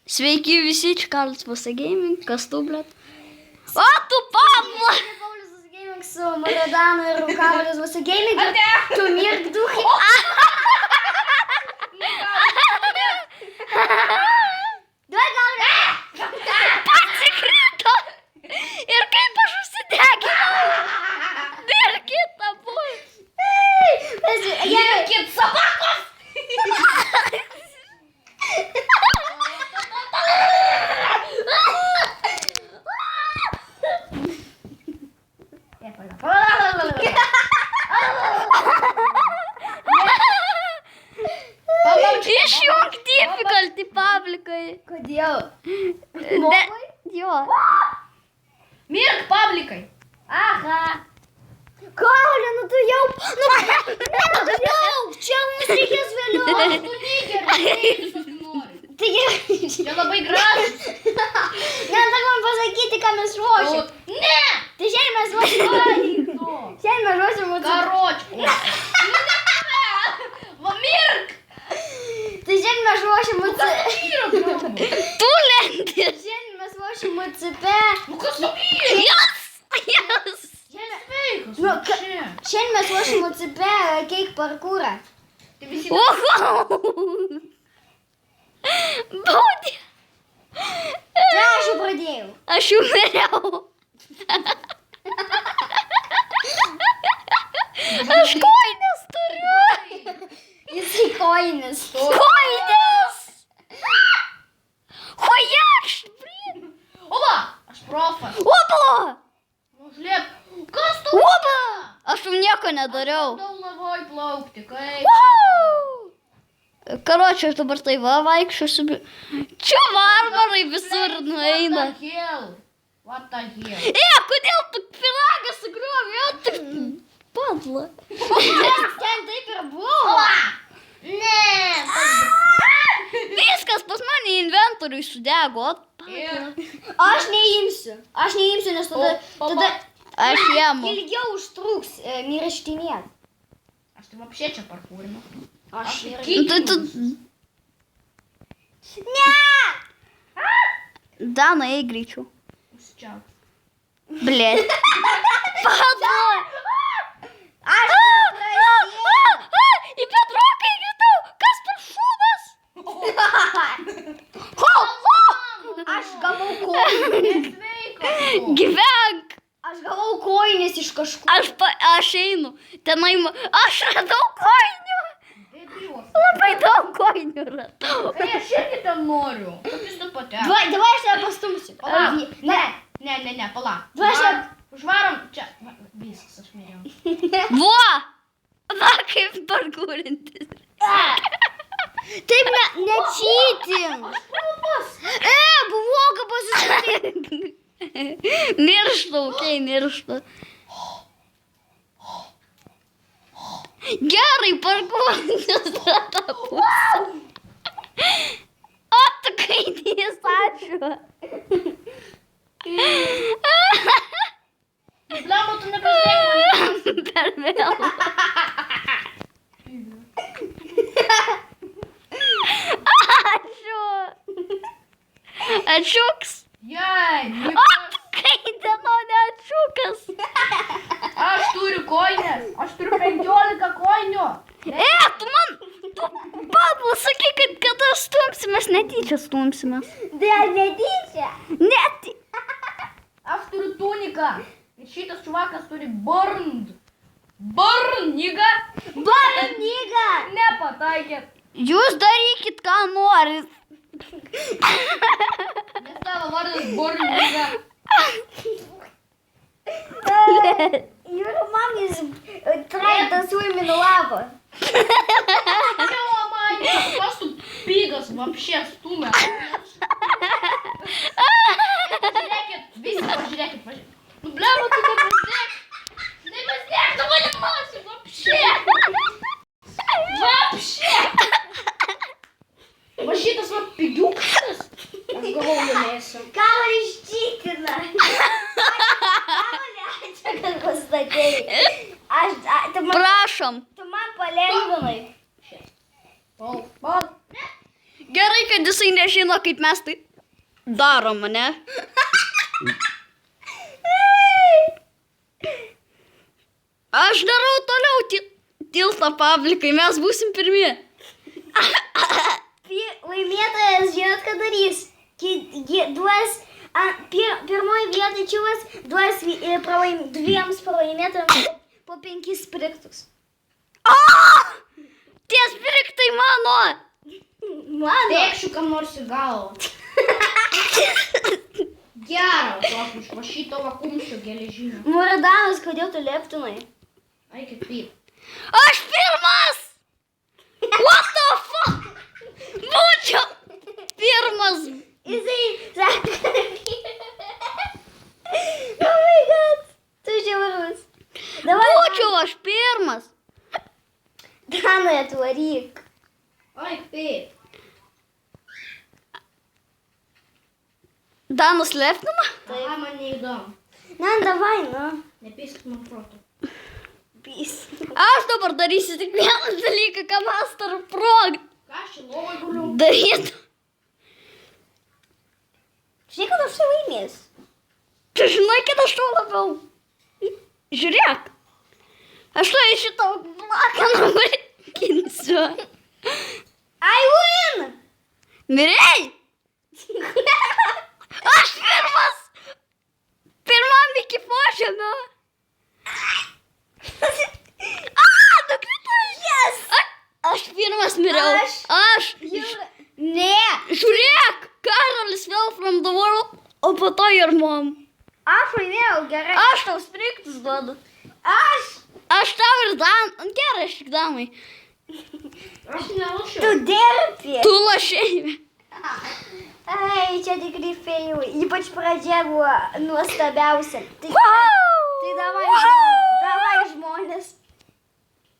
Sveiki visi, čia Karlas Vasa Gaming, kas tu, blet? O, tu Pavla! Karlas Vasa Gaming su Maradanu ir Karlas Vasa Gaming. Tu mirk duhai. Duai galvę. Pasikrito! Ir kaip aš užsideginau! Mirkit abu! Mirkit sabakos! Išjunk difficulty publikai. Kodėl? Jo. Mirk publikai. Aha. Kaulė, nu tu jau... Jau, čia mums reikės vėliau. Tu tai gerai. Čia labai gražus. Ne, tak man pasakyti, ką mes ruošim. Ne. Tai šiandien mes ruošim... Šiandien mes ruošim... Karočku. Va mirk. Tai šiandien mes ruošim... Tu lendi. Šiandien mes ruošim MCP. Nu kas supyri? Jas. Šiandien mes ruošim MCP cake parkourą. Oho. Baudė. Tai aš jau pradėjau. Aš jau miriau. Aš koinės turiu. Jisai koinės. Koinės. Hojak, blin. Oba, aš profas. Oba. Nuslėp. Kas tu? Oba. Aš jau nieko nedariau. Daug lavoj plaukti, kaip? Karočią, aš dabar tai va vaikščiosiu. Čia varvarai visur nueina. What the hell? Kodėl tu piragą sugriovė? Tu padla. Ten taip ir buvo. Ne. Viskas pas mane inventoriui sudego. Aš neimsiu. Nes tada Aš jemu. ilgiau užtruks mirštinėt. Aš tai вообще čia parkūrinu. Aš ir... Tu... Ne! Dana, eik greičiau. Užsičiauk. Blėt. Padla. Aš neprasėjau. Į Petroką įkritau. Kas per šūdas? Aš gavau koinės. Gyvenk. Aš gavau koinės iš kažkur. Aš einu. Tenai... Aš radau koinių. Labai daug koinių radau. Kai aš irgi ten noriu. Kaip jūs tu patek? Davai aš tave pastumsiu. Palauk. Ne. Ne, palauk. Davai aš tave... Užvarom čia. Va, viskas, aš mėriau. Vo! Va, kaip parkūrintis. Taip nečytim. Buvo, kad pasistatyti. Miršta, okei, miršta. Gerai, parkūrintis rata pusė. O, tu kainys, ačiū. Blemo, tu nepasidėk. Per vėl. Ačiū. Ačiūks. Jai. O, tu kaitino, ne ačiūkas. Aš turiu koinės. Aš turiu 15 koinių. Tu man, tu Pablo, sakai, kad kada stumsimės, netyčia stumsimės. Tai netyčia. Neti. Aš turiu tuniką. Ir šitas čuvakas turi burned. Burniga. Barnyga. Nepataikėt. Jūs darykit, ką norit. Nes tavo vardas Burniga. Your mom is trying to swim in lava. Kas tu pigas вообще stumia? Žiūrėkit, visi pažiūrėkit. Nu, blemo, tu nepasidėk. Nepasidėk, tu mane masi, вообще. Va šitas va pigiukas. Aš gavau numėsiu. Kaulė iščytina. Kaulė, čia kad pastatėjai. Prašom. Tu man palengvinai. Bal. Gerai, kad jisai ne žino, kaip mes tai darom, ne? Aš darau toliau tiltą publikai, mes būsim pirmi. Laimėtojas, žinot, ką darys? Duos, pirmoji vietoj čiūvas duos dviems pralaimėtojams po 5 spriktus. Tie spriktai mano! Mano. Tėkšiu kam nors į galvą. Geras, va šito va kumščio geležinio. Muradanas, kodėl tu leptinai? Ai, kaip taip. Aš pirmas! What the fuck? Būčiau pirmas! Jisai sako. Oh my god. Tu žiaurus. Būčiau aš pirmas! Danai, atvaryk. Ai, taip. Danas leptina? Aha, man neįdomu. Na, davai, nu. Nepyskit man proto. Peace. Aš dabar darysiu tik vieną dalyką, ką mes tarp progų Ką aš į lovą guliu? daryt. Žinai, kad aš tai laimės. Tu žinai, kad aš to labiau. Žiūrėk. Aš to iš šito bloką nuvarkinsiu. I win! Mirei? Aš pirmas! Pirmam iki požemio. Nukritau. Yes! Aš pirmas miriau. Aš. Aš. Ne. Žiūrėk, Karolis vėl from the world, o po to ir mom. Aš laimėjau, gerai. Aš tau spriktus duodu. Aš Aš tau ir Dan. Gerai, aš tik Danai. Aš nelošiu. tu derpi. Tu lašėjai. Ai, čia tikrai feilai. Ypač pradžia buvo nuostabiausia. Tai davai, žinau.